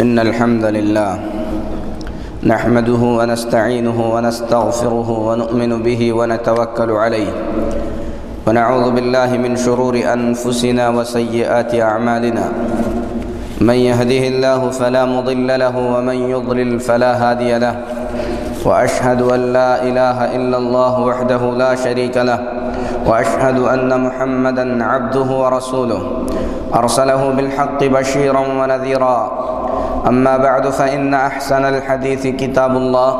إن الحمد لله نحمده ونستعينه ونستغفره ونؤمن به ونتوكل عليه ونعوذ بالله من شرور أنفسنا وسيئات أعمالنا من يهده الله فلا مضل له ومن يضلل فلا هادي له وأشهد أن لا إله إلا الله وحده لا شريك له وأشهد أن محمدًا عبده ورسوله أرسله بالحق بشيرا ونذيرا أما بعد فإن أحسن الحديث كتاب الله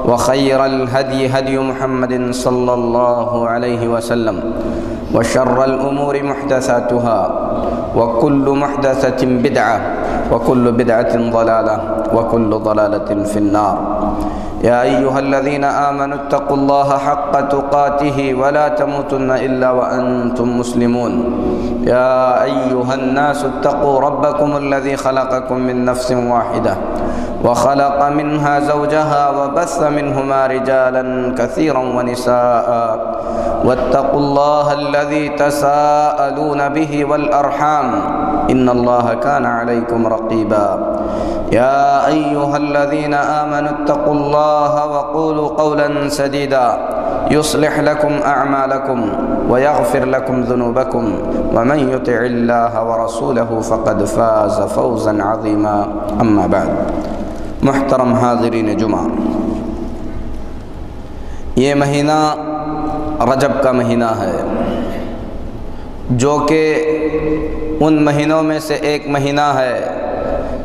وخير الهدي هدي محمد صلى الله عليه وسلم وشر الأمور محدثاتها وكل محدثة بدعة وكل بدعة ضلالة وكل ضلالة في النار يا أيها الذين آمنوا اتقوا الله حق تقاته ولا تموتن إلا وأنتم مسلمون يا أيها الناس اتقوا ربكم الذي خلقكم من نفس واحدة وخلق منها زوجها وبث منهما رجالا كثيرا ونساء واتقوا الله الذي تساءلون به والأرحام إن الله كان عليكم رقيبا يا أيها الذين آمنوا اتقوا الله وقولوا قولا سديدا يصلح لكم أعمالكم ويغفر لكم ذنوبكم ومن يطع الله ورسوله فقد فاز فوزا عظيما أما بعد محترم حاضرین جمعہ، یہ مہینہ رجب کا مہینہ ہے جو کہ ان مہینوں میں سے ایک مہینہ ہے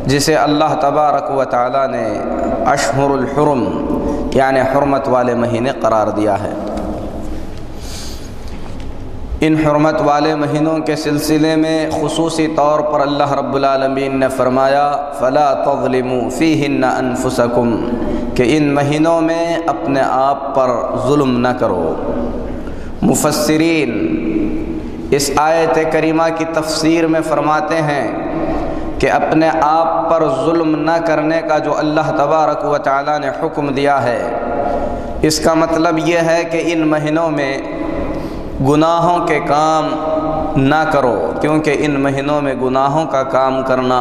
جسے اللہ تبارک و تعالی نے اشہر الحرم یعنی حرمت والے مہینے قرار دیا ہے۔ ان حرمت والے مہینوں کے سلسلے میں خصوصی طور پر اللہ رب العالمین نے فرمایا فَلَا تَظْلِمُوا فِيهِنَّ أَنفُسَكُمْ کہ ان مہینوں میں اپنے آپ پر ظلم نہ کرو۔ مفسرین اس آیت کریمہ کی تفسیر میں فرماتے ہیں کہ اپنے آپ پر ظلم نہ کرنے کا جو اللہ تبارک و تعالی نے حکم دیا ہے، اس کا مطلب یہ ہے کہ ان مہینوں میں گناہوں کے کام نہ کرو، کیونکہ ان مہینوں میں گناہوں کا کام کرنا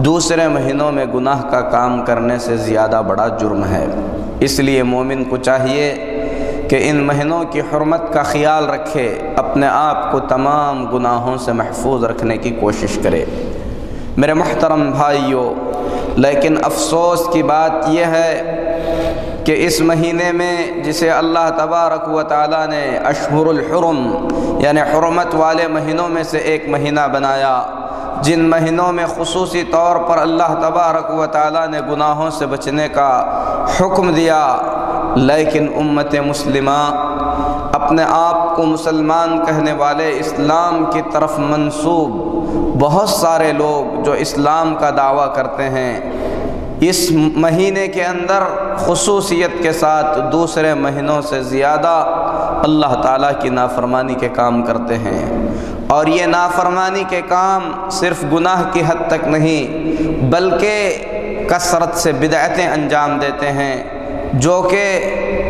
دوسرے مہینوں میں گناہ کا کام کرنے سے زیادہ بڑا جرم ہے۔ اس لیے مومن کو چاہیے کہ ان مہینوں کی حرمت کا خیال رکھے، اپنے آپ کو تمام گناہوں سے محفوظ رکھنے کی کوشش کرے۔ میرے محترم بھائیوں، لیکن افسوس کی بات یہ ہے کہ اس مہینے میں جسے اللہ تبارک و تعالی نے اشہر الحرم یعنی حرمت والے مہینوں میں سے ایک مہینہ بنایا، جن مہینوں میں خصوصی طور پر اللہ تبارک و تعالی نے گناہوں سے بچنے کا حکم دیا، لیکن امت مسلمہ اپنے آپ کو مسلمان کہنے والے اسلام کی طرف منسوب بہت سارے لوگ جو اسلام کا دعویٰ کرتے ہیں، اس مہینے کے اندر خصوصیت کے ساتھ دوسرے مہینوں سے زیادہ اللہ تعالیٰ کی نافرمانی کے کام کرتے ہیں، اور یہ نافرمانی کے کام صرف گناہ کی حد تک نہیں بلکہ کثرت سے بدعتیں انجام دیتے ہیں، جو کہ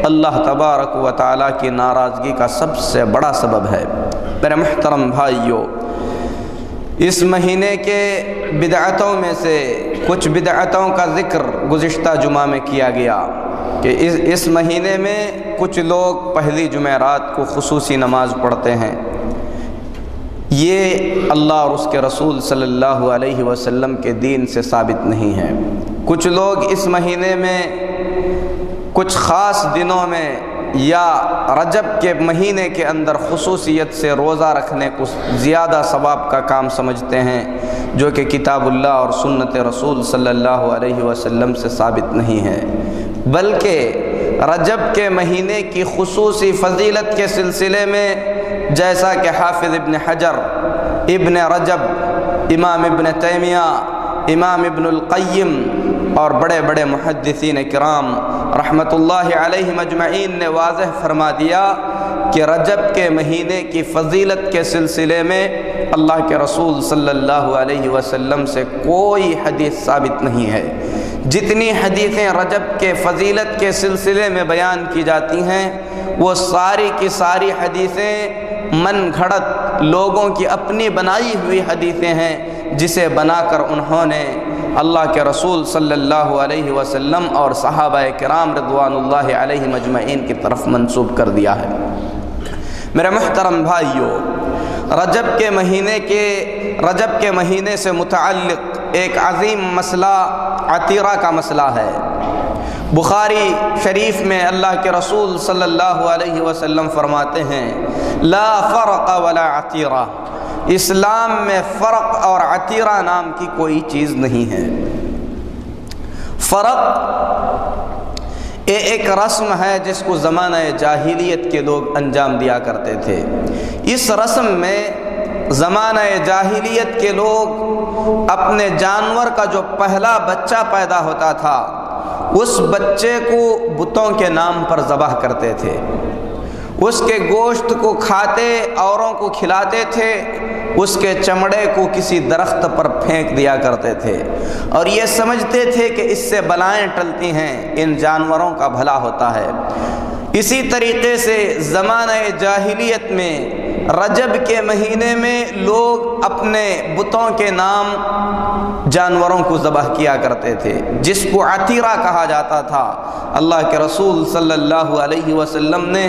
اللہ تبارک و تعالیٰ کی ناراضگی کا سب سے بڑا سبب ہے۔ میرے محترم بھائیوں، اس مہینے کے بدعتوں میں سے کچھ بدعتوں کا ذکر گزشتہ جمعہ میں کیا گیا کہ اس مہینے میں کچھ لوگ پہلی جمعرات کو خصوصی نماز پڑھتے ہیں۔ یہ اللہ اور اس کے رسول صلی اللہ علیہ وسلم کے دین سے ثابت نہیں ہے۔ کچھ لوگ اس مہینے میں کچھ خاص دنوں میں یا رجب کے مہینے کے اندر خصوصیت سے روزہ رکھنے کو زیادہ ثواب کا کام سمجھتے ہیں، جو کہ کتاب اللہ اور سنت رسول صلی اللہ علیہ وسلم سے ثابت نہیں ہے، بلکہ رجب کے مہینے کی خصوصی فضیلت کے سلسلے میں جیسا کہ حافظ ابن حجر، ابن رجب، امام ابن تیمیہ، امام ابن القیم اور بڑے بڑے محدثین کرام رحمت اللہ علیہ مجمعین نے واضح فرما دیا کہ رجب کے مہینے کی فضیلت کے سلسلے میں اللہ کے رسول صلی اللہ علیہ وسلم سے کوئی حدیث ثابت نہیں ہے۔ جتنی حدیثیں رجب کے فضیلت کے سلسلے میں بیان کی جاتی ہیں، وہ ساری کی ساری حدیثیں من گھڑت لوگوں کی اپنی بنائی ہوئی حدیثیں ہیں، جسے بنا کر انہوں نے اللہ کے رسول صلی اللہ علیہ وسلم اور صحابہ کرام رضوان اللہ علیہ مجمعین کی طرف منسوب کر دیا ہے۔ میرے محترم بھائیو، رجب کے مہینے سے متعلق ایک عظیم مسئلہ عتیرہ کا مسئلہ ہے۔ بخاری شریف میں اللہ کے رسول صلی اللہ علیہ وسلم فرماتے ہیں لا فرق ولا عتیرہ، اسلام میں فرق اور عتیرہ نام کی کوئی چیز نہیں ہے۔ فرق ایک رسم ہے جس کو زمانہ جاہلیت کے لوگ انجام دیا کرتے تھے۔ اس رسم میں زمانہ جاہلیت کے لوگ اپنے جانور کا جو پہلا بچہ پیدا ہوتا تھا اس بچے کو بتوں کے نام پر ذبح کرتے تھے، اس کے گوشت کو کھاتے، اوروں کو کھلاتے تھے، اس کے چمڑے کو کسی درخت پر پھینک دیا کرتے تھے، اور یہ سمجھتے تھے کہ اس سے بلائیں ٹلتی ہیں، ان جانوروں کا بھلا ہوتا ہے۔ اسی طریقے سے زمانہ جاہلیت میں رجب کے مہینے میں لوگ اپنے بتوں کے نام جانوروں کو ذبح کیا کرتے تھے، جس کو عتیرہ کہا جاتا تھا۔ اللہ کے رسول صلی اللہ علیہ وسلم نے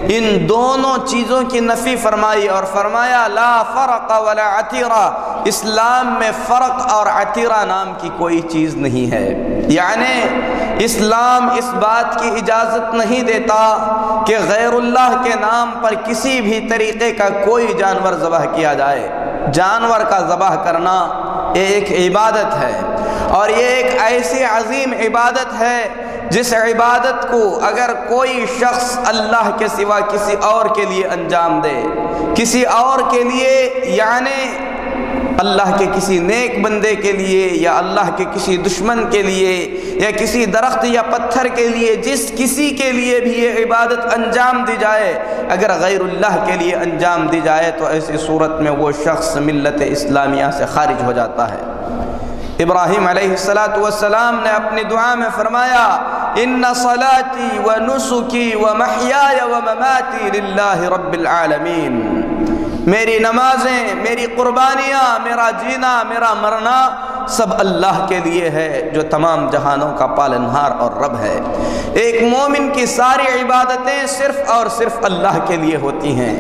ان دونوں چیزوں کی نفی فرمائی اور فرمایا لا فرق ولا عتیرہ، اسلام میں فرق اور عتیرہ نام کی کوئی چیز نہیں ہے۔ یعنی اسلام اس بات کی اجازت نہیں دیتا کہ غیر اللہ کے نام پر کسی بھی طریقے کا کوئی جانور ذبح کیا جائے۔ جانور کا ذبح کرنا ایک عبادت ہے، اور یہ ایک ایسی عظیم عبادت ہے جس عبادت کو اگر کوئی شخص اللہ کے سوا کسی اور کے لیے انجام دے، کسی اور کے لیے، یعنی اللہ کے کسی نیک بندے کے لیے یا اللہ کے کسی دشمن کے لیے یا کسی درخت یا پتھر کے لیے، جس کسی کے لیے بھی یہ عبادت انجام دی جائے، اگر غیر اللہ کے لیے انجام دی جائے تو ایسی صورت میں وہ شخص ملت اسلامیہ سے خارج ہو جاتا ہے۔ ابراہیم علیہ السلام نے اپنی دعا میں فرمایا ان صلاتی و نسکی و محیای و مماتی للہ رب العالمین، میری نمازیں، میری قربانیاں، میرا جینا، میرا مرنا سب اللہ کے لیے ہے جو تمام جہانوں کا پالنہار اور رب ہے۔ ایک مومن کی ساری عبادتیں صرف اور صرف اللہ کے لیے ہوتی ہیں۔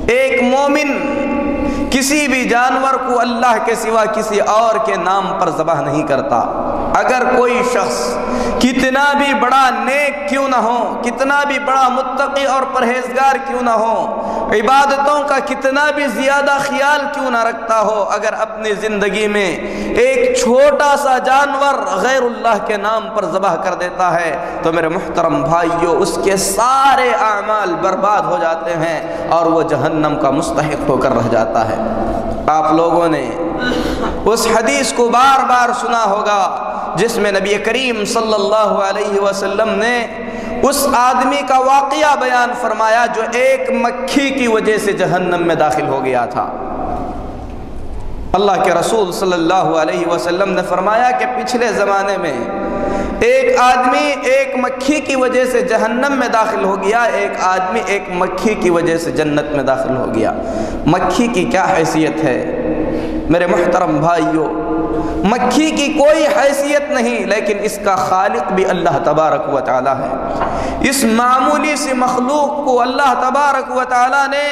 ایک مومن کسی بھی جانور کو اللہ کے سوا کسی اور کے نام پر ذبح نہیں کرتا۔ اگر کوئی شخص کتنا بھی بڑا نیک کیوں نہ ہو، کتنا بھی بڑا متقی اور پرہیزگار کیوں نہ ہو، عبادتوں کا کتنا بھی زیادہ خیال کیوں نہ رکھتا ہو، اگر اپنی زندگی میں ایک چھوٹا سا جانور غیر اللہ کے نام پر ذبح کر دیتا ہے تو میرے محترم بھائیو اس کے سارے اعمال برباد ہو جاتے ہیں اور وہ جہنم کا مستحق ہو کر رہ جاتا ہے۔ آپ لوگوں نے اس حدیث کو بار بار سنا ہوگا جس میں نبی کریم صلی اللہ علیہ وسلم نے اس آدمی کا واقعہ بیان فرمایا جو ایک مکھی کی وجہ سے جہنم میں داخل ہو گیا تھا۔ اللہ کے رسول صلی اللہ علیہ وسلم نے فرمایا کہ پچھلے زمانے میں ایک آدمی ایک مکھی کی وجہ سے جہنم میں داخل ہو گیا، ایک آدمی ایک مکھی کی وجہ سے جنت میں داخل ہو گیا۔ مکھی کی کیا حیثیت ہے میرے محترم بھائیو؟ مکھی کی کوئی حیثیت نہیں، لیکن اس کا خالق بھی اللہ تبارک و تعالی ہے۔ اس معمولی سی مخلوق کو اللہ تبارک و تعالی نے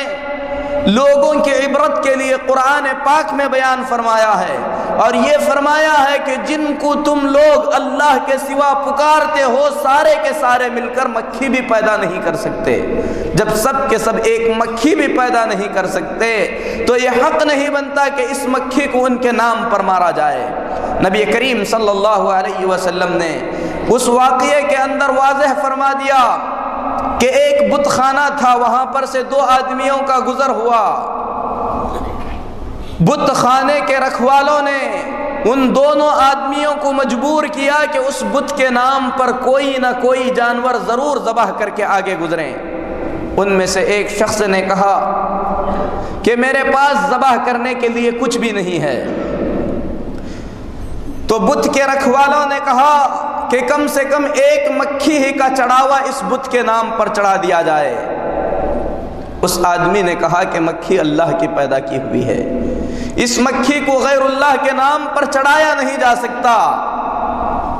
لوگوں کی عبرت کے لیے قرآن پاک میں بیان فرمایا ہے، اور یہ فرمایا ہے کہ جن کو تم لوگ اللہ کے سوا پکارتے ہو سارے کے سارے مل کر مکھی بھی پیدا نہیں کر سکتے۔ جب سب کے سب ایک مکھی بھی پیدا نہیں کر سکتے تو یہ حق نہیں بنتا کہ اس مکھی کو ان کے نام پر مارا جائے۔ نبی کریم صلی اللہ علیہ وسلم نے اس واقعے کے اندر واضح فرما دیا کہ ایک بت خانہ تھا، وہاں پر سے دو آدمیوں کا گزر ہوا۔ بت خانے کے رکھوالوں نے ان دونوں آدمیوں کو مجبور کیا کہ اس بت کے نام پر کوئی نہ کوئی جانور ضرور ذبح کر کے آگے گزریں۔ ان میں سے ایک شخص نے کہا کہ میرے پاس ذبح کرنے کے لیے کچھ بھی نہیں ہے، تو بت کے رکھوالوں نے کہا کہ کم سے کم ایک مکھی ہی کا چڑھاوا اس بت کے نام پر چڑھا دیا جائے۔ اس آدمی نے کہا کہ مکھی اللہ کی پیدا کی ہوئی ہے، اس مکھی کو غیر اللہ کے نام پر چڑھایا نہیں جا سکتا،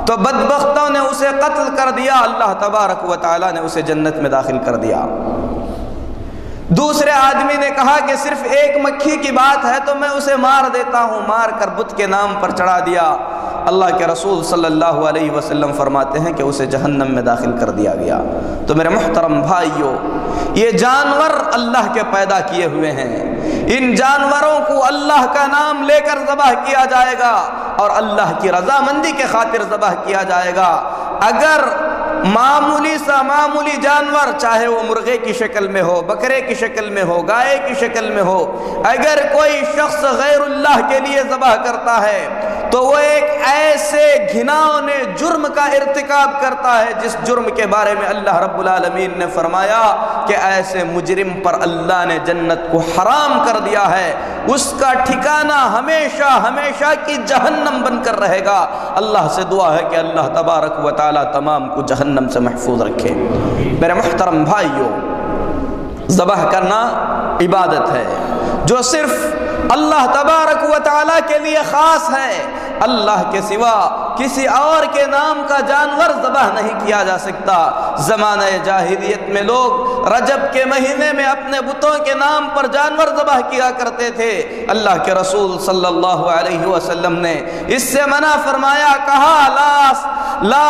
تو بدبختوں نے اسے قتل کر دیا، اللہ تبارک و تعالیٰ نے اسے جنت میں داخل کر دیا۔ دوسرے آدمی نے کہا کہ صرف ایک مکھی کی بات ہے تو میں اسے مار دیتا ہوں، مار کر بت کے نام پر چڑھا دیا۔ اللہ کے رسول صلی اللہ علیہ وسلم فرماتے ہیں کہ اسے جہنم میں داخل کر دیا گیا۔ تو میرے محترم بھائیوں، یہ جانور اللہ کے پیدا کیے ہوئے ہیں، ان جانوروں کو اللہ کا نام لے کر ذبح کیا جائے گا اور اللہ کی رضامندی کے خاطر ذبح کیا جائے گا۔ اگر معمولی سا معمولی جانور، چاہے وہ مرغے کی شکل میں ہو، بکرے کی شکل میں ہو، گائے کی شکل میں ہو، اگر کوئی شخص غیر اللہ کے لیے ذبح کرتا ہے تو وہ ایک ایسے گھناؤنے جرم کا ارتکاب کرتا ہے جس جرم کے بارے میں اللہ رب العالمین نے فرمایا کہ ایسے مجرم پر اللہ نے جنت کو حرام کر دیا ہے، اس کا ٹھکانہ ہمیشہ ہمیشہ کی جہنم بن کر رہے گا۔ اللہ سے دعا ہے کہ اللہ تبارک و تعالی تمام کو جہنم سے محفوظ رکھے۔ میرے محترم بھائیوں، ذبح کرنا عبادت ہے جو صرف اللہ تبارک و تعالی کے لیے خاص ہے، اللہ کے سوا کسی اور کے نام کا جانور ذبح نہیں کیا جا سکتا۔ زمانہ جاہلیت میں لوگ رجب کے مہینے میں اپنے بتوں کے نام پر جانور ذبح کیا کرتے تھے۔ اللہ کے رسول صلی اللہ علیہ وسلم نے اس سے منع فرمایا، کہا لا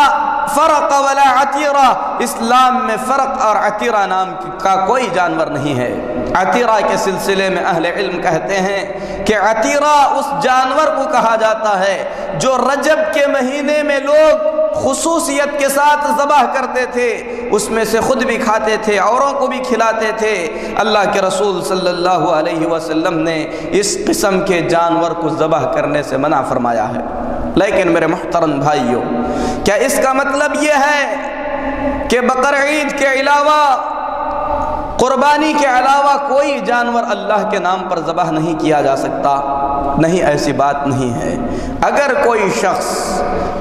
فرق ولا عتیرہ، اسلام میں فرق اور عتیرہ نام کا کوئی جانور نہیں ہے۔ عتیرہ کے سلسلے میں اہل علم کہتے ہیں کہ عتیرہ اس جانور کو کہا جاتا ہے جو رجب کے مہینے میں لوگ خصوصیت کے ساتھ ذبح کرتے تھے، اس میں سے خود بھی کھاتے تھے، اوروں کو بھی کھلاتے تھے۔ اللہ کے رسول صلی اللہ علیہ وسلم نے اس قسم کے جانور کو ذبح کرنے سے منع فرمایا ہے۔ لیکن میرے محترم بھائیوں، کیا اس کا مطلب یہ ہے کہ بقرعید کے علاوہ، قربانی کے علاوہ کوئی جانور اللہ کے نام پر ذبح نہیں کیا جا سکتا؟ نہیں، ایسی بات نہیں ہے۔ اگر کوئی شخص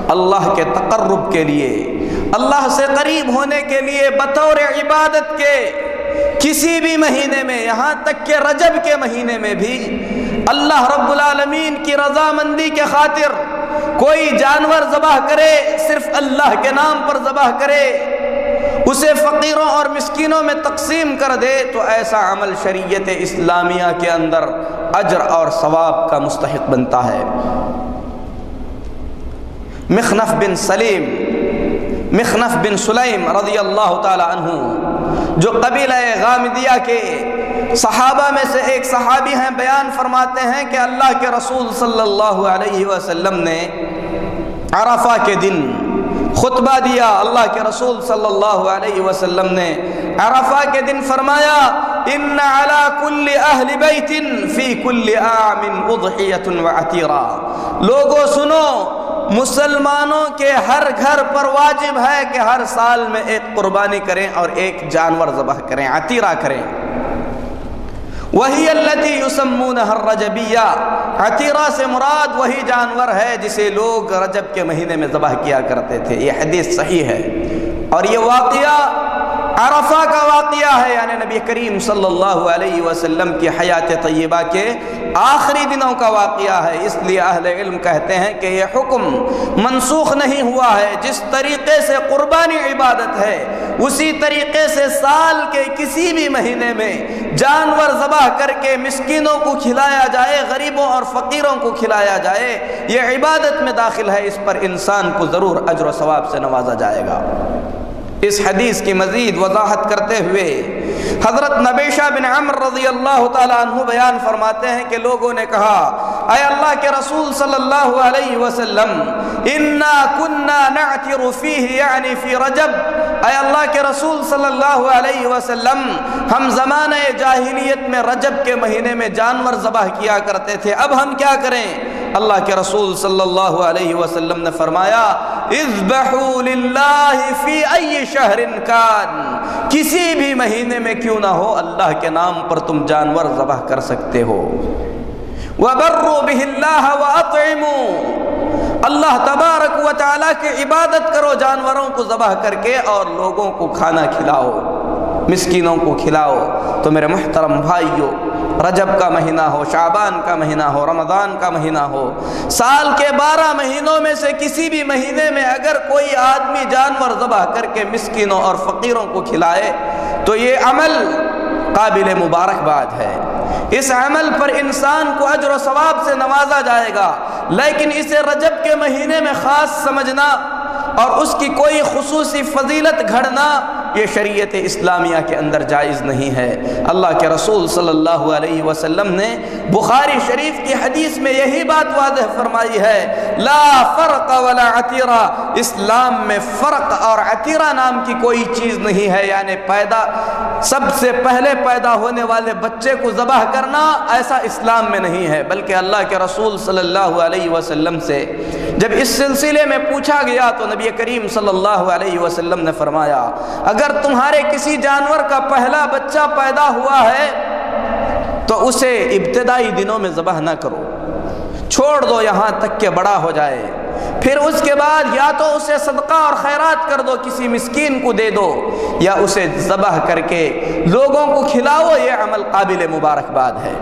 اللہ کے تقرب کے لیے، اللہ سے قریب ہونے کے لیے بطور عبادت کے کسی بھی مہینے میں، یہاں تک کہ رجب کے مہینے میں بھی اللہ رب العالمین کی رضامندی کے خاطر کوئی جانور ذبح کرے، صرف اللہ کے نام پر ذبح کرے، اسے فقیروں اور مسکینوں میں تقسیم کر دے، تو ایسا عمل شریعت اسلامیہ کے اندر اجر اور ثواب کا مستحق بنتا ہے۔ مخنف بن سلیم رضی اللہ تعالی عنہ، جو قبیلہ غامدیہ کے صحابہ میں سے ایک صحابی ہیں، بیان فرماتے ہیں کہ اللہ کے رسول صلی اللہ علیہ وسلم نے عرفہ کے دن خطبہ دیا۔ اللہ کے رسول صلی اللہ علیہ وسلم نے عرفہ کے دن فرمایا، ان علی کل اہل بیت فی کل عام اضحیۃ وعتیرہ، لوگوں سنو، مسلمانوں کے ہر گھر پر واجب ہے کہ ہر سال میں ایک قربانی کریں اور ایک جانور ذبح کریں، عتیرہ کریں۔ وہی التی یسمونها الرجبیہ، عتیرہ سے مراد وہی جانور ہے جسے لوگ رجب کے مہینے میں ذبح کیا کرتے تھے۔ یہ حدیث صحیح ہے، اور یہ واقعہ عرفہ کا واقعہ ہے، یعنی نبی کریم صلی اللہ علیہ وسلم کی حیات طیبہ کے آخری دنوں کا واقعہ ہے۔ اس لیے اہل علم کہتے ہیں کہ یہ حکم منسوخ نہیں ہوا ہے۔ جس طریقے سے قربانی عبادت ہے، اسی طریقے سے سال کے کسی بھی مہینے میں جانور ذبح کر کے مسکینوں کو کھلایا جائے، غریبوں اور فقیروں کو کھلایا جائے، یہ عبادت میں داخل ہے، اس پر انسان کو ضرور اجر و ثواب سے نوازا جائے گا۔ اس حدیث کی مزید وضاحت کرتے ہوئے حضرت نبیشہ بن عمر رضی اللہ تعالیٰ عنہ بیان فرماتے ہیں کہ لوگوں نے کہا، اے اللہ کے رسول صلی اللہ علیہ وسلم، انا کنا نعتر فیہ، یعنی فی رجب، اے اللہ کے رسول صلی اللہ علیہ وسلم، ہم زمانہ جاہلیت میں رجب کے مہینے میں جانور ذبح کیا کرتے تھے، اب ہم کیا کریں؟ اللہ کے رسول صلی اللہ علیہ وسلم نے فرمایا، اذبحوا للہ فی ای شہر کان، کسی بھی مہینے میں کیوں نہ ہو، اللہ کے نام پر تم جانور ذبح کر سکتے ہو۔ وبروا بہ اللہ واطعموا، اللہ تبارک و تعالیٰ کی عبادت کرو جانوروں کو ذبح کر کے، اور لوگوں کو کھانا کھلاؤ۔ مسکینوں کو کھلاؤ۔ تو میرے محترم بھائیوں، رجب کا مہینہ ہو، شعبان کا مہینہ ہو، رمضان کا مہینہ ہو، سال کے 12 مہینوں میں سے کسی بھی مہینے میں اگر کوئی آدمی جانور ذبح کر کے مسکینوں اور فقیروں کو کھلائے تو یہ عمل قابل مبارکباد ہے۔ اس عمل پر انسان کو اجر و ثواب سے نوازا جائے گا، لیکن اسے رجب کے مہینے میں خاص سمجھنا اور اس کی کوئی خصوصی فضیلت گھڑنا یہ شریعت اسلامیہ کے اندر جائز نہیں ہے۔ اللہ کے رسول صلی اللہ علیہ وسلم نے بخاری شریف کی حدیث میں یہی بات واضح فرمائی ہے، لا فرق ولا عتیرہ، اسلام میں فرق اور عتیرہ نام کی کوئی چیز نہیں ہے، یعنی سب سے پہلے پیدا ہونے والے بچے کو ذبح کرنا ایسا اسلام میں نہیں ہے، بلکہ اللہ کے رسول صلی اللہ علیہ وسلم سے جب اس سلسلے میں پوچھا گیا تو نبی کریم صلی اللہ علیہ وسلم نے فرمایا، اگر تمہارے کسی جانور کا پہلا بچہ پیدا ہوا ہے تو اسے ابتدائی دنوں میں ذبح نہ کرو، چھوڑ دو یہاں تک کہ بڑا ہو جائے، پھر اس کے بعد یا تو اسے صدقہ اور خیرات کر دو، کسی مسکین کو دے دو، یا اسے ذبح کر کے لوگوں کو کھلاؤ، یہ عمل قابل مبارکباد ہے۔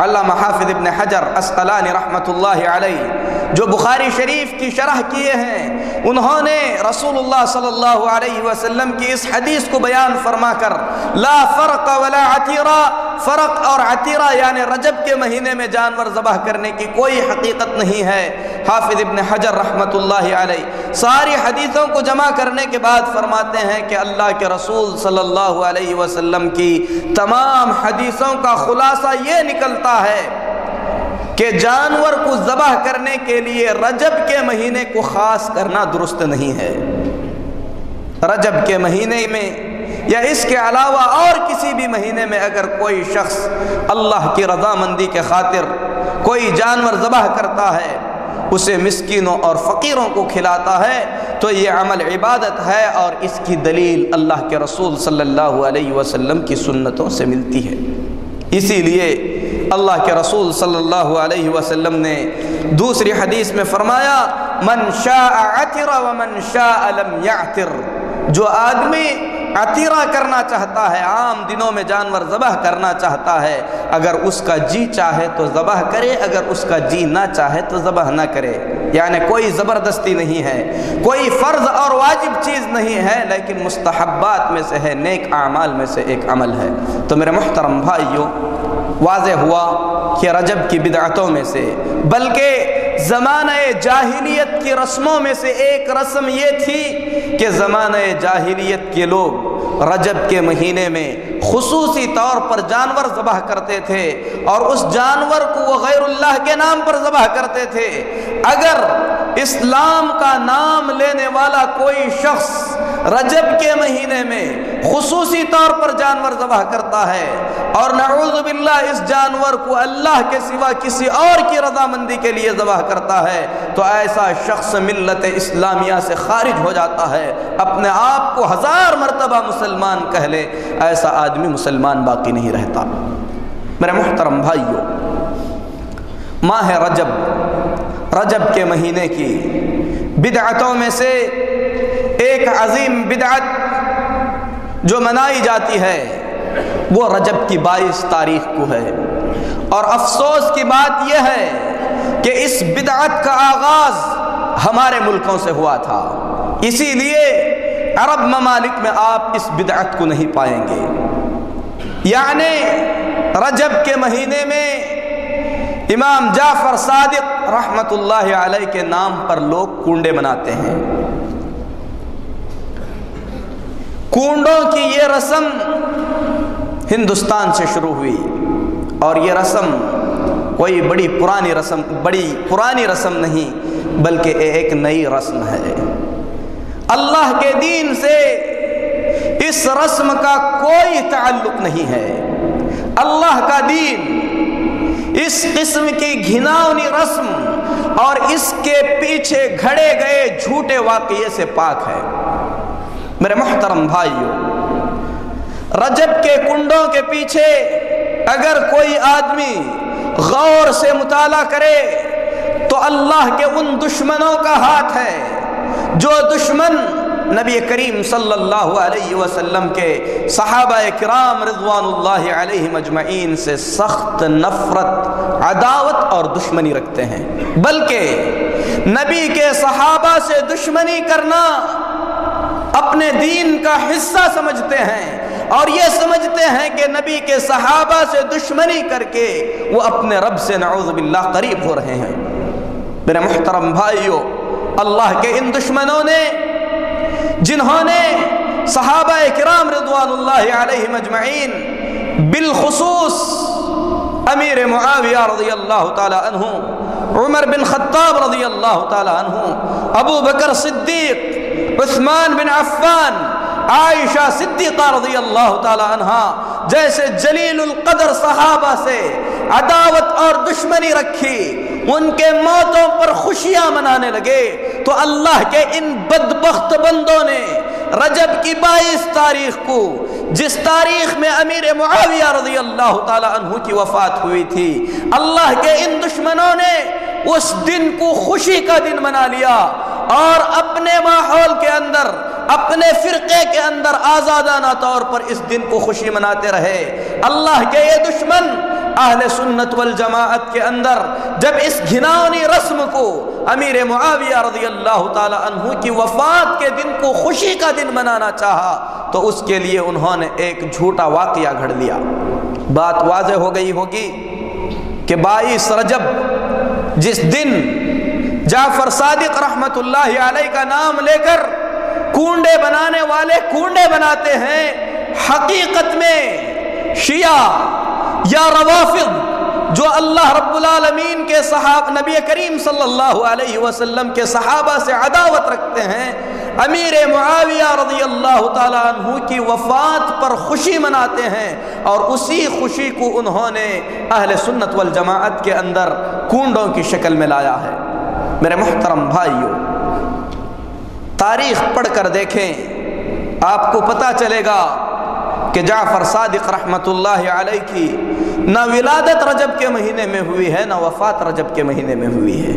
علامہ حافظ ابن حجر عسقلانی رحمۃ اللہ علیہ جو بخاری شریف کی شرح کیے ہیں، انہوں نے رسول اللہ صلی اللہ علیہ وسلم کی اس حدیث کو بیان فرما کر لا فرق ولا عتیرہ، فرق اور عتیرہ یعنی رجب کے مہینے میں جانور ذبح کرنے کی کوئی حقیقت نہیں ہے۔ حافظ ابن حجر رحمۃ اللہ علیہ ساری حدیثوں کو جمع کرنے کے بعد فرماتے ہیں کہ اللہ کے رسول صلی اللہ علیہ وسلم کی تمام حدیثوں کا خلاصہ یہ نکلتا ہے کہ جانور کو ذبح کرنے کے لیے رجب کے مہینے کو خاص کرنا درست نہیں ہے۔ رجب کے مہینے میں یا اس کے علاوہ اور کسی بھی مہینے میں اگر کوئی شخص اللہ کی رضامندی کے خاطر کوئی جانور ذبح کرتا ہے، اسے مسکینوں اور فقیروں کو کھلاتا ہے تو یہ عمل عبادت ہے، اور اس کی دلیل اللہ کے رسول صلی اللہ علیہ وسلم کی سنتوں سے ملتی ہے۔ اسی لیے اللہ کے رسول صلی اللہ علیہ وسلم نے دوسری حدیث میں فرمایا، من شاء عتر ومن شاء لم یعتر، جو آدمی عتیرہ کرنا چاہتا ہے، عام دنوں میں جانور ذبح کرنا چاہتا ہے، اگر اس کا جی چاہے تو ذبح کرے، اگر اس کا جی نہ چاہے تو ذبح نہ کرے، یعنی کوئی زبردستی نہیں ہے، کوئی فرض اور واجب چیز نہیں ہے، لیکن مستحبات میں سے ہے، نیک اعمال میں سے ایک عمل ہے۔ تو میرے محترم بھائیوں، واضح ہوا کہ رجب کی بدعتوں میں سے بلکہ زمانہ جاہلیت کی رسموں میں سے ایک رسم یہ تھی کہ زمانہ جاہلیت کے لوگ رجب کے مہینے میں خصوصی طور پر جانور ذبح کرتے تھے، اور اس جانور کو وہ غیر اللہ کے نام پر ذبح کرتے تھے۔ اگر اسلام کا نام لینے والا کوئی شخص رجب کے مہینے میں خصوصی طور پر جانور ذبح کرتا ہے اور نعوذ باللہ اس جانور کو اللہ کے سوا کسی اور کی رضامندی کے لیے ذبح کرتا ہے، تو ایسا شخص ملت اسلامیہ سے خارج ہو جاتا ہے، اپنے آپ کو 1000 مرتبہ مسلمان کہہ لے، ایسا آدمی مسلمان باقی نہیں رہتا۔ میرے محترم بھائیوں، ماہ رجب کے مہینے کی بدعتوں میں سے ایک عظیم بدعت جو منائی جاتی ہے وہ رجب کی 22 تاریخ کو ہے، اور افسوس کی بات یہ ہے کہ اس بدعت کا آغاز ہمارے ملکوں سے ہوا تھا، اسی لیے عرب ممالک میں آپ اس بدعت کو نہیں پائیں گے۔ یعنی رجب کے مہینے میں امام جعفر صادق رحمت اللہ علیہ کے نام پر لوگ کنڈے مناتے ہیں۔ کنڈوں کی یہ رسم ہندوستان سے شروع ہوئی، اور یہ رسم کوئی بڑی پرانی رسم نہیں، بلکہ ایک نئی رسم ہے۔ اللہ کے دین سے اس رسم کا کوئی تعلق نہیں ہے۔ اللہ کا دین اس قسم کی گھناؤنی رسم اور اس کے پیچھے گھڑے گئے جھوٹے واقعے سے پاک ہے۔ میرے محترم بھائیوں، رجب کے کنڈوں کے پیچھے اگر کوئی آدمی غور سے مطالعہ کرے تو اللہ کے ان دشمنوں کا ہاتھ ہے جو دشمن نبی کریم صلی اللہ علیہ وسلم کے صحابہ کرام رضوان اللہ علیہم اجمعین سے سخت نفرت، عداوت اور دشمنی رکھتے ہیں، بلکہ نبی کے صحابہ سے دشمنی کرنا اپنے دین کا حصہ سمجھتے ہیں، اور یہ سمجھتے ہیں کہ نبی کے صحابہ سے دشمنی کر کے وہ اپنے رب سے نعوذ باللہ قریب ہو رہے ہیں۔ میرے محترم بھائیو، اللہ کے ان دشمنوں نے، جنہوں نے صحابہ کرام رضوان اللہ علیہم اجمعین، بالخصوص امیر معاویہ رضی اللہ تعالی عنہ، عمر بن خطاب رضی اللہ تعالی عنہ، ابو بکر صدیق، عثمان بن عفان، عائشہ صدیقہ رضی اللہ تعالی عنہا جیسے جلیل القدر صحابہ سے عداوت اور دشمنی رکھی، ان کے موتوں پر خوشیاں منانے لگے، تو اللہ کے ان بدبخت بندوں نے رجب کی 22 تاریخ کو، جس تاریخ میں امیر معاویہ رضی اللہ تعالی عنہ کی وفات ہوئی تھی، اللہ کے ان دشمنوں نے اس دن کو خوشی کا دن بنا لیا، اور اپنے ماحول کے اندر، اپنے فرقے کے اندر آزادانہ طور پر اس دن کو خوشی مناتے رہے۔ اللہ کے یہ دشمن اہل سنت والجماعت کے اندر جب اس گھناؤنی رسم کو، امیر معاویہ رضی اللہ تعالی عنہ کی وفات کے دن کو خوشی کا دن منانا چاہا، تو اس کے لیے انہوں نے ایک جھوٹا واقعہ گھڑ لیا۔ بات واضح ہو گئی ہوگی کہ 22 رجب، جس دن جعفر صادق رحمت اللہ علیہ کا نام لے کر کونڈے بنانے والے کونڈے بناتے ہیں، حقیقت میں شیعہ یا روافض جو اللہ رب العالمین کے نبی کریم صلی اللہ علیہ وسلم کے صحابہ سے عداوت رکھتے ہیں، امیر معاویہ رضی اللہ تعالی عنہ کی وفات پر خوشی مناتے ہیں، اور اسی خوشی کو انہوں نے اہل سنت والجماعت کے اندر کونڈوں کی شکل میں لایا ہے۔ میرے محترم بھائیو، تاریخ پڑھ کر دیکھیں، آپ کو پتہ چلے گا کہ جعفر صادق رحمت اللہ علیہ کی نہ ولادت رجب کے مہینے میں ہوئی ہے، نہ وفات رجب کے مہینے میں ہوئی ہے۔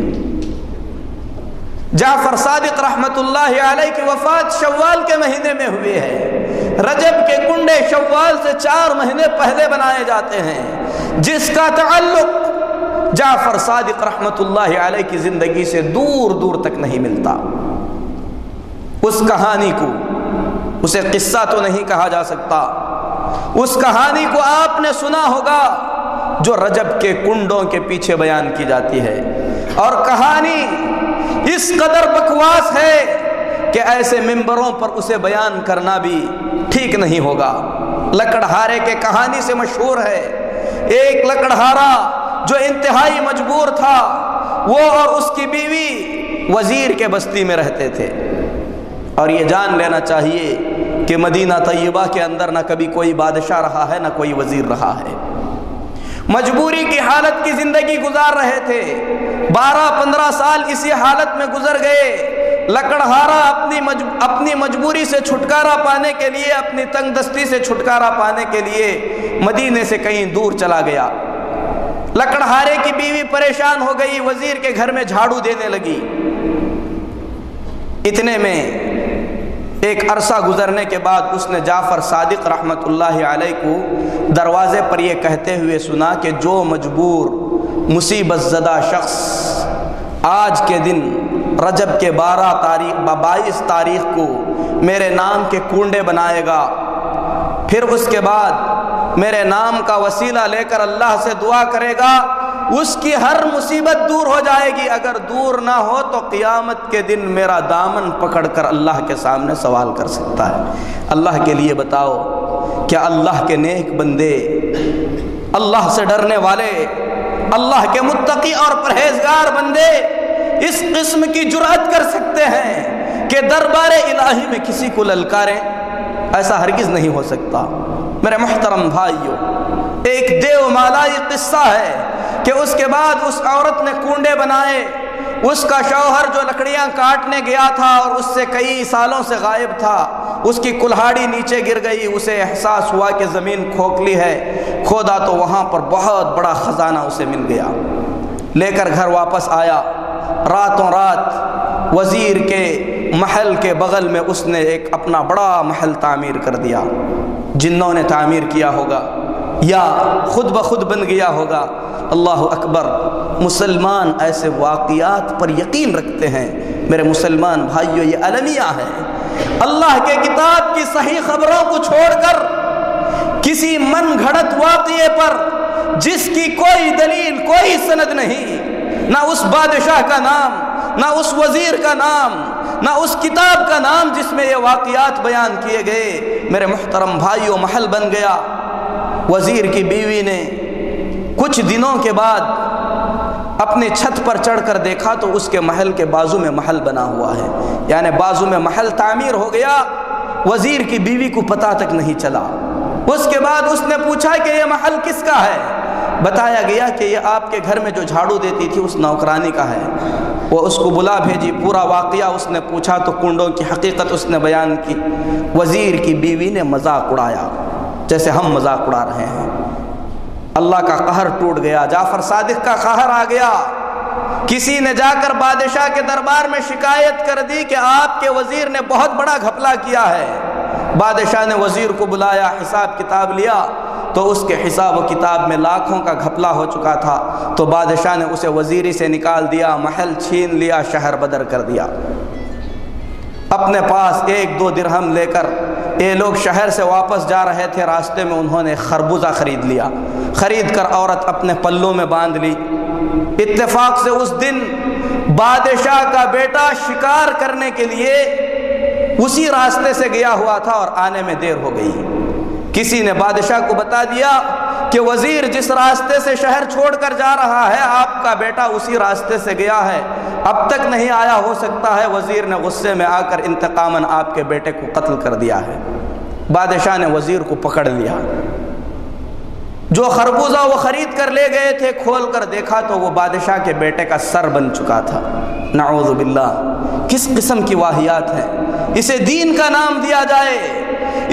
جعفر صادق رحمت اللہ علیہ کی وفات شوال کے مہینے میں ہوئی ہے۔ رجب کے کنڈے شوال سے 4 مہینے پہلے بنائے جاتے ہیں، جس کا تعلق جعفر صادق رحمت اللہ علیہ کی زندگی سے دور دور تک نہیں ملتا۔ اس کہانی کو، اسے قصہ تو نہیں کہا جا سکتا، اس کہانی کو آپ نے سنا ہوگا جو رجب کے کنڈوں کے پیچھے بیان کی جاتی ہے، اور کہانی اس قدر بکواس ہے کہ ایسے ممبروں پر اسے بیان کرنا بھی ٹھیک نہیں ہوگا۔ لکڑہارے کے کہانی سے مشہور ہے، ایک لکڑہارا جو انتہائی مجبور تھا، وہ اور اس کی بیوی وزیر کے بستی میں رہتے تھے، اور یہ جان لینا چاہیے کہ مدینہ طیبہ کے اندر نہ کبھی کوئی بادشاہ رہا ہے، نہ کوئی وزیر رہا ہے، مجبوری کی حالت کی زندگی گزار رہے تھے۔ 12-15 سال اسی حالت میں گزر گئے۔ لکڑہارا اپنی مجبوری سے چھٹکارا پانے کے لیے، اپنی تنگ دستی سے چھٹکارا پانے کے لیے مدینے سے کہیں دور چلا گیا۔ لکڑہارے کی بیوی پریشان ہو گئی، وزیر کے گھر میں جھاڑو دینے لگی۔ اتنے میں ایک عرصہ گزرنے کے بعد اس نے جعفر صادق رحمت اللہ علیہ کو دروازے پر یہ کہتے ہوئے سنا کہ جو مجبور مصیبت زدہ شخص آج کے دن رجب کے 22 تاریخ کو میرے نام کے کنڈے بنائے گا، پھر اس کے بعد میرے نام کا وسیلہ لے کر اللہ سے دعا کرے گا، اس کی ہر مصیبت دور ہو جائے گی۔ اگر دور نہ ہو تو قیامت کے دن میرا دامن پکڑ کر اللہ کے سامنے سوال کر سکتا ہے۔ اللہ کے لیے بتاؤ، کیا اللہ کے نیک بندے، اللہ سے ڈرنے والے، اللہ کے متقی اور پرہیزگار بندے اس قسم کی جرأت کر سکتے ہیں کہ دربار الہی میں کسی کو للکاریں؟ ایسا ہرگز نہیں ہو سکتا۔ میرے محترم بھائیو، ایک دیو مالائی قصہ ہے کہ اس کے بعد اس عورت نے کنڈے بنائے، اس کا شوہر جو لکڑیاں کاٹنے گیا تھا اور اس سے کئی سالوں سے غائب تھا، اس کی کلہاڑی نیچے گر گئی، اسے احساس ہوا کہ زمین کھوکھلی ہے، کھودا تو وہاں پر بہت بڑا خزانہ اسے مل گیا۔ لے کر گھر واپس آیا، راتوں رات وزیر کے محل کے بغل میں اس نے ایک اپنا بڑا محل تعمیر کر دیا، جنوں نے تعمیر کیا ہوگا یا خود بخود بن گیا ہوگا۔ اللہ اکبر! مسلمان ایسے واقعات پر یقین رکھتے ہیں۔ میرے مسلمان بھائیو، یہ المیہ ہے۔ اللہ کے کتاب کی صحیح خبروں کو چھوڑ کر کسی من گھڑت واقعے پر جس کی کوئی دلیل، کوئی سند نہیں، نہ اس بادشاہ کا نام، نہ اس وزیر کا نام، نہ اس کتاب کا نام جس میں یہ واقعات بیان کیے گئے، میرے محترم بھائیو، محل بن گیا۔ وزیر کی بیوی نے کچھ دنوں کے بعد اپنے چھت پر چڑھ کر دیکھا تو اس کے محل کے بازو میں محل بنا ہوا ہے، یعنی بازو میں محل تعمیر ہو گیا، وزیر کی بیوی کو پتہ تک نہیں چلا۔ اس کے بعد اس نے پوچھا کہ یہ محل کس کا ہے؟ بتایا گیا کہ یہ آپ کے گھر میں جو جھاڑو دیتی تھی اس نوکرانی کا ہے۔ وہ اس کو بلا بھیجی، پورا واقعہ اس نے پوچھا تو کنڈوں کی حقیقت اس نے بیان کی۔ وزیر کی بیوی نے مذاق اڑایا جیسے ہم مذاق اڑا رہے ہیں۔ اللہ کا قہر ٹوٹ گیا، جعفر صادق کا قہر آ گیا۔ کسی نے جا کر بادشاہ کے دربار میں شکایت کر دی کہ آپ کے وزیر نے بہت بڑا گھپلہ کیا ہے۔ بادشاہ نے وزیر کو بلایا، حساب کتاب لیا تو اس کے حساب و کتاب میں لاکھوں کا گھپلہ ہو چکا تھا۔ تو بادشاہ نے اسے وزیری سے نکال دیا، محل چھین لیا، شہر بدر کر دیا۔ اپنے پاس 1-2 درہم لے کر یہ لوگ شہر سے واپس جا رہے تھے، راستے میں انہوں نے خربوزہ خرید لیا، خرید کر عورت اپنے پلوں میں باندھ لی۔ اتفاق سے اس دن بادشاہ کا بیٹا شکار کرنے کے لیے اسی راستے سے گیا ہوا تھا اور آنے میں دیر ہو گئی۔ کسی نے بادشاہ کو بتا دیا کہ وزیر جس راستے سے شہر چھوڑ کر جا رہا ہے آپ کا بیٹا اسی راستے سے گیا ہے، اب تک نہیں آیا، ہو سکتا ہے وزیر نے غصے میں آ کر انتقاماً آپ کے بیٹے کو قتل کر دیا ہے۔ بادشاہ نے وزیر کو پکڑ لیا۔ جو خربوزہ وہ خرید کر لے گئے تھے کھول کر دیکھا تو وہ بادشاہ کے بیٹے کا سر بن چکا تھا۔ نعوذ باللہ! کس قسم کی واہیات ہیں! اسے دین کا نام دیا جائے،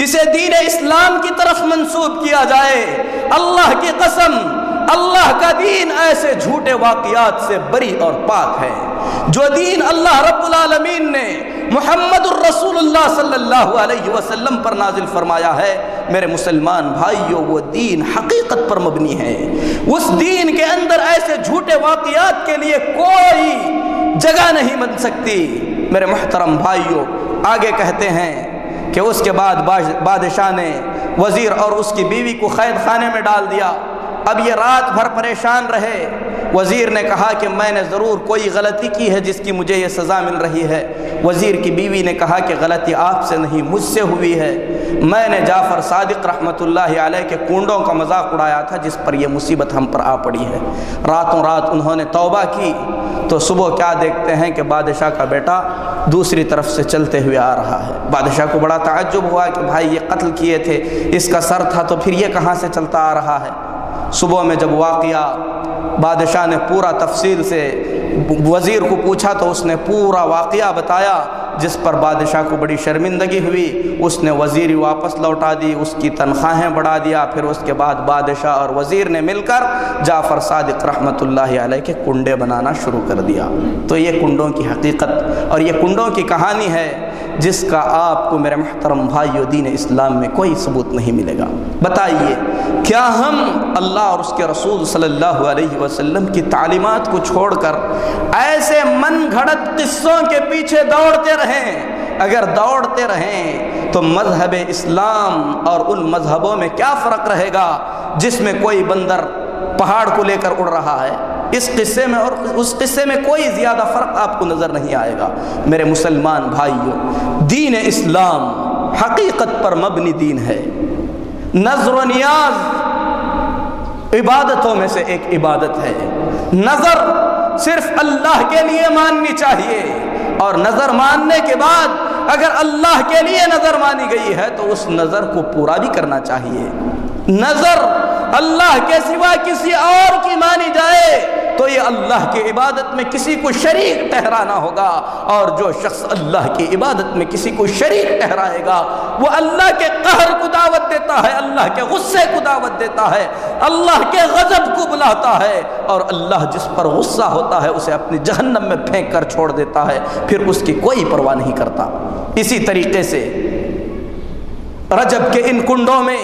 اسے دین اسلام کی طرف منسوب کیا جائے۔ اللہ کی قسم، اللہ کا دین ایسے جھوٹے واقعات سے بری اور پاک ہے۔ جو دین اللہ رب العالمین نے محمد الرسول اللہ صلی اللہ علیہ وسلم پر نازل فرمایا ہے، میرے مسلمان بھائیوں، وہ دین حقیقت پر مبنی ہے۔ اس دین کے اندر ایسے جھوٹے واقعات کے لیے کوئی جگہ نہیں بن سکتی۔ میرے محترم بھائیوں، آگے کہتے ہیں کہ اس کے بعد بادشاہ نے وزیر اور اس کی بیوی کو قید خانے میں ڈال دیا۔ اب یہ رات بھر پریشان رہے۔ وزیر نے کہا کہ میں نے ضرور کوئی غلطی کی ہے جس کی مجھے یہ سزا مل رہی ہے۔ وزیر کی بیوی نے کہا کہ غلطی آپ سے نہیں، مجھ سے ہوئی ہے۔ میں نے جعفر صادق رحمۃ اللہ علیہ کے کنڈوں کا مذاق اڑایا تھا جس پر یہ مصیبت ہم پر آ پڑی ہے۔ راتوں رات انہوں نے توبہ کی تو صبح کیا دیکھتے ہیں کہ بادشاہ کا بیٹا دوسری طرف سے چلتے ہوئے آ رہا ہے۔ بادشاہ کو بڑا تعجب ہوا کہ بھائی یہ قتل کیے تھے، اس کا سر تھا تو پھر یہ کہاں سے چلتا آ رہا ہے؟ صبح میں جب واقعہ بادشاہ نے پورا تفصیل سے وزیر کو پوچھا تو اس نے پورا واقعہ بتایا، جس پر بادشاہ کو بڑی شرمندگی ہوئی۔ اس نے وزیری واپس لوٹا دی، اس کی تنخواہیں بڑھا دیا۔ پھر اس کے بعد بادشاہ اور وزیر نے مل کر جعفر صادق رحمۃ اللہ علیہ کے کنڈے بنانا شروع کر دیا۔ تو یہ کنڈوں کی حقیقت اور یہ کنڈوں کی کہانی ہے جس کا آپ کو میرے محترم بھائیو دین اسلام میں کوئی ثبوت نہیں ملے گا۔ بتائیے، کیا ہم اللہ اور اس کے رسول صلی اللہ علیہ وسلم کی تعلیمات کو چھوڑ کر ایسے من گھڑت قصوں کے پیچھے دوڑتے رہیں؟ اگر دوڑتے رہیں تو مذہب اسلام اور ان مذہبوں میں کیا فرق رہے گا جس میں کوئی بندر پہاڑ کو لے کر اڑ رہا ہے؟ اس قصے میں اور اس قصے میں کوئی زیادہ فرق آپ کو نظر نہیں آئے گا۔ میرے مسلمان بھائیوں، دین اسلام حقیقت پر مبنی دین ہے۔ نظر و نیاز عبادتوں میں سے ایک عبادت ہے۔ نظر صرف اللہ کے لیے ماننی چاہیے، اور نظر ماننے کے بعد اگر اللہ کے لیے نظر مانی گئی ہے تو اس نظر کو پورا بھی کرنا چاہیے۔ نظر اللہ کے سوا کسی اور کی مانی جائے تو یہ اللہ کی عبادت میں کسی کو شریک ٹھہرانا ہوگا، اور جو شخص اللہ کی عبادت میں کسی کو شریک ٹھہرائے گا وہ اللہ کے قہر کو دعوت دیتا ہے، اللہ اللہ کے غصے کو دعوت دیتا ہے، اللہ کے غضب کو بلاتا ہے، اور اللہ جس پر غصہ ہوتا ہے اسے اپنی جہنم میں پھینک کر چھوڑ دیتا ہے، پھر اس کی کوئی پرواہ نہیں کرتا۔ اسی طریقے سے رجب کے ان کنڈوں میں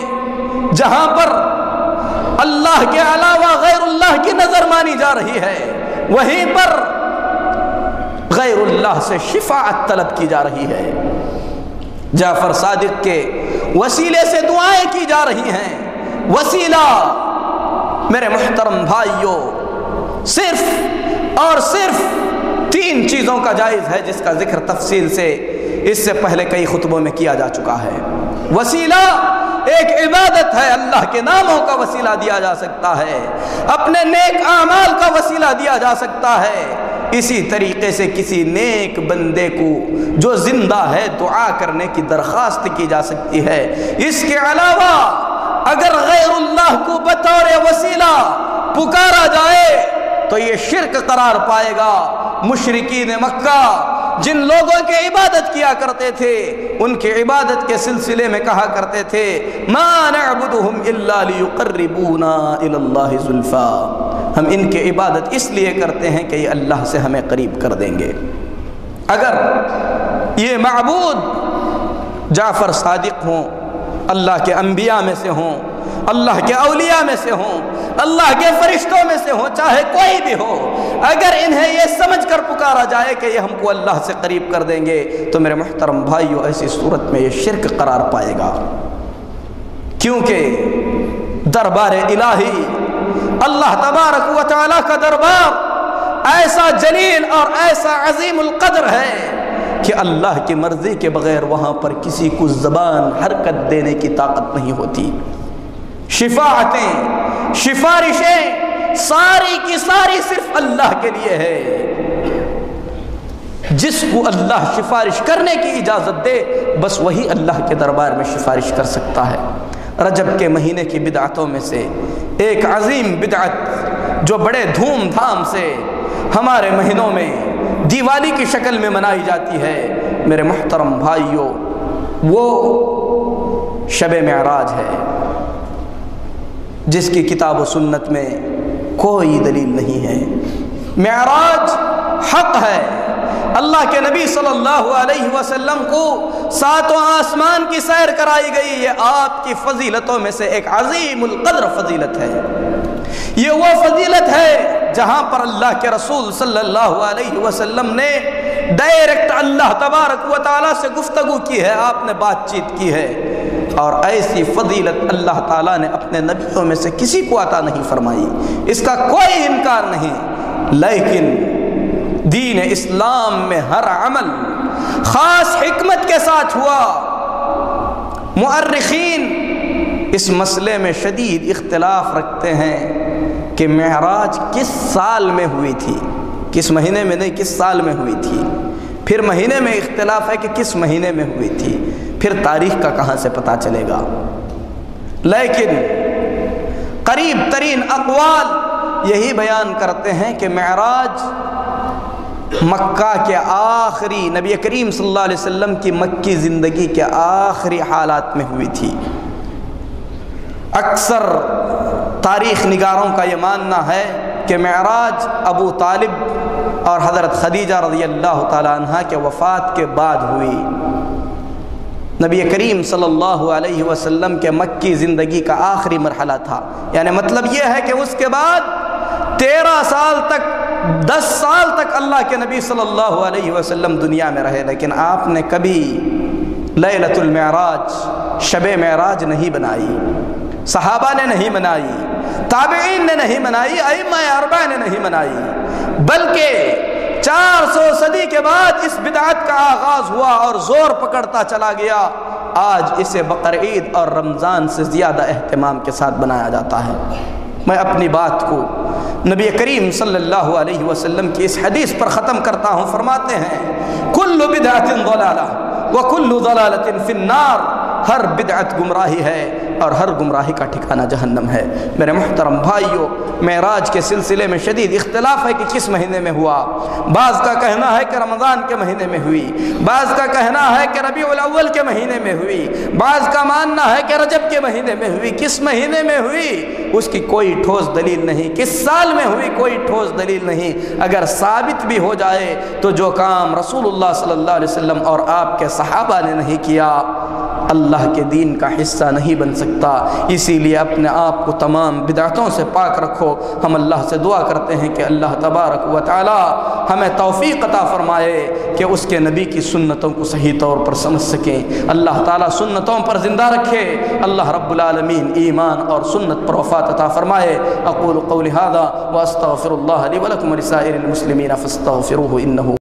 جہاں پر اللہ کے علاوہ غیر اللہ کی نظر مانی جا رہی ہے، وہیں پر غیر اللہ سے شفاعت طلب کی جا رہی ہے، جعفر صادق کے وسیلے سے دعائیں کی جا رہی ہیں۔ وسیلہ میرے محترم بھائیوں صرف اور صرف 3 چیزوں کا جائز ہے، جس کا ذکر تفصیل سے اس سے پہلے کئی خطبوں میں کیا جا چکا ہے۔ وسیلہ ایک عبادت ہے، اللہ کے ناموں کا وسیلہ دیا جا سکتا ہے، اپنے نیک اعمال کا وسیلہ دیا جا سکتا ہے، اسی طریقے سے کسی نیک بندے کو جو زندہ ہے دعا کرنے کی درخواست کی جا سکتی ہے۔ اس کے علاوہ اگر غیر اللہ کو بطور وسیلہ پکارا جائے تو یہ شرک قرار پائے گا۔ مشرکین مکہ جن لوگوں کی عبادت کیا کرتے تھے، ان کی عبادت کے سلسلے میں کہا کرتے تھے ما نعبدہم الا لیقربونا الی اللہ زلفا، ہم ان کی عبادت اس لیے کرتے ہیں کہ یہ اللہ سے ہمیں قریب کر دیں گے۔ اگر یہ معبود جعفر صادق ہوں، اللہ کے انبیاء میں سے ہوں، اللہ کے اولیاء میں سے ہوں، اللہ کے فرشتوں میں سے ہوں، چاہے کوئی بھی ہو، اگر انہیں یہ سمجھ کر پکارا جائے کہ یہ ہم کو اللہ سے قریب کر دیں گے تو میرے محترم بھائیو ایسی صورت میں یہ شرک قرار پائے گا، کیونکہ دربار الہی اللہ تبارک و تعالیٰ کا دربار ایسا جلیل اور ایسا عظیم القدر ہے کہ اللہ کی مرضی کے بغیر وہاں پر کسی کو زبان حرکت دینے کی طاقت نہیں ہوتی۔ شفاعتیں، سفارشیں ساری کی ساری صرف اللہ کے لیے ہے۔ جس کو اللہ سفارش کرنے کی اجازت دے بس وہی اللہ کے دربار میں سفارش کر سکتا ہے۔ رجب کے مہینے کی بدعتوں میں سے ایک عظیم بدعت جو بڑے دھوم دھام سے ہمارے مہینوں میں دیوالی کی شکل میں منائی جاتی ہے میرے محترم بھائیوں، وہ شب معراج ہے، جس کی کتاب و سنت میں کوئی دلیل نہیں ہے۔ معراج حق ہے، اللہ کے نبی صلی اللہ علیہ وسلم کو 7 آسمان کی سیر کرائی گئی، یہ آپ کی فضیلتوں میں سے ایک عظیم القدر فضیلت ہے۔ یہ وہ فضیلت ہے جہاں پر اللہ کے رسول صلی اللہ علیہ وسلم نے ڈائریکٹ اللہ تبارک و تعالیٰ سے گفتگو کی ہے، آپ نے بات چیت کی ہے، اور ایسی فضیلت اللہ تعالیٰ نے اپنے نبیوں میں سے کسی کو عطا نہیں فرمائی، اس کا کوئی انکار نہیں۔ لیکن دین اسلام میں ہر عمل خاص حکمت کے ساتھ ہوا۔ مؤرخین اس مسئلے میں شدید اختلاف رکھتے ہیں کہ معراج کس سال میں ہوئی تھی، کس مہینے میں نہیں، کس سال میں ہوئی تھی۔ پھر مہینے میں اختلاف ہے کہ کس مہینے میں ہوئی تھی، پھر تاریخ کا کہاں سے پتہ چلے گا۔ لیکن قریب ترین اقوال یہی بیان کرتے ہیں کہ معراج مکہ کے آخری، نبی کریم صلی اللہ علیہ وسلم کی مکی زندگی کے آخری حالات میں ہوئی تھی۔ اکثر تاریخ نگاروں کا یہ ماننا ہے کہ معراج ابو طالب اور حضرت خدیجہ رضی اللہ تعالی عنہا کے وفات کے بعد ہوئی۔ نبی کریم صلی اللہ علیہ وسلم کے مکی زندگی کا آخری مرحلہ تھا، یعنی مطلب یہ ہے کہ اس کے بعد 13 سال تک، 10 سال تک اللہ کے نبی صلی اللہ علیہ وسلم دنیا میں رہے، لیکن آپ نے کبھی لیلۃ المعراج، شب معراج نہیں بنائی، صحابہ نے نہیں منائی، تابعین نے نہیں منائی، ائمہ اربعہ نے نہیں منائی، بلکہ 400 صدی کے بعد اس بدعت کا آغاز ہوا اور زور پکڑتا چلا گیا۔ آج اسے بقرعید اور رمضان سے زیادہ اہتمام کے ساتھ بنایا جاتا ہے۔ میں اپنی بات کو نبی کریم صلی اللہ علیہ وسلم کی اس حدیث پر ختم کرتا ہوں، فرماتے ہیں کل بدعت ضلالہ وکل ضلالۃ فی النار، ہر بدعت گمراہی ہے اور ہر گمراہی کا ٹھکانہ جہنم ہے۔ میرے محترم بھائیو، معراج کے سلسلے میں شدید اختلاف ہے کہ کس مہینے میں ہوا۔ بعض کا کہنا ہے کہ رمضان کے مہینے میں ہوئی، بعض کا کہنا ہے کہ ربیع الاول کے مہینے میں ہوئی، بعض کا ماننا ہے کہ رجب کے مہینے میں ہوئی۔ کس مہینے میں ہوئی اس کی کوئی ٹھوس دلیل نہیں، کس سال میں ہوئی کوئی ٹھوس دلیل نہیں۔ اگر ثابت بھی ہو جائے تو جو کام رسول اللہ صلی اللہ علیہ وسلم اور آپ کے صحابہ نے نہیں کیا، اللہ کے دین کا حصہ نہیں بن سکتا۔ اسی لیے اپنے آپ کو تمام بدعتوں سے پاک رکھو۔ ہم اللہ سے دعا کرتے ہیں کہ اللہ تبارک و تعالی ہمیں توفیق عطا فرمائے کہ اس کے نبی کی سنتوں کو صحیح طور پر سمجھ سکیں۔ اللہ تعالی سنتوں پر زندہ رکھے۔ اللہ رب العالمین ایمان اور سنت پر وفات عطا فرمائے۔ اقول قولی ھذا واستغفر اللہ لی ولکم ولسائر المسلمین فاستغفروہ انہ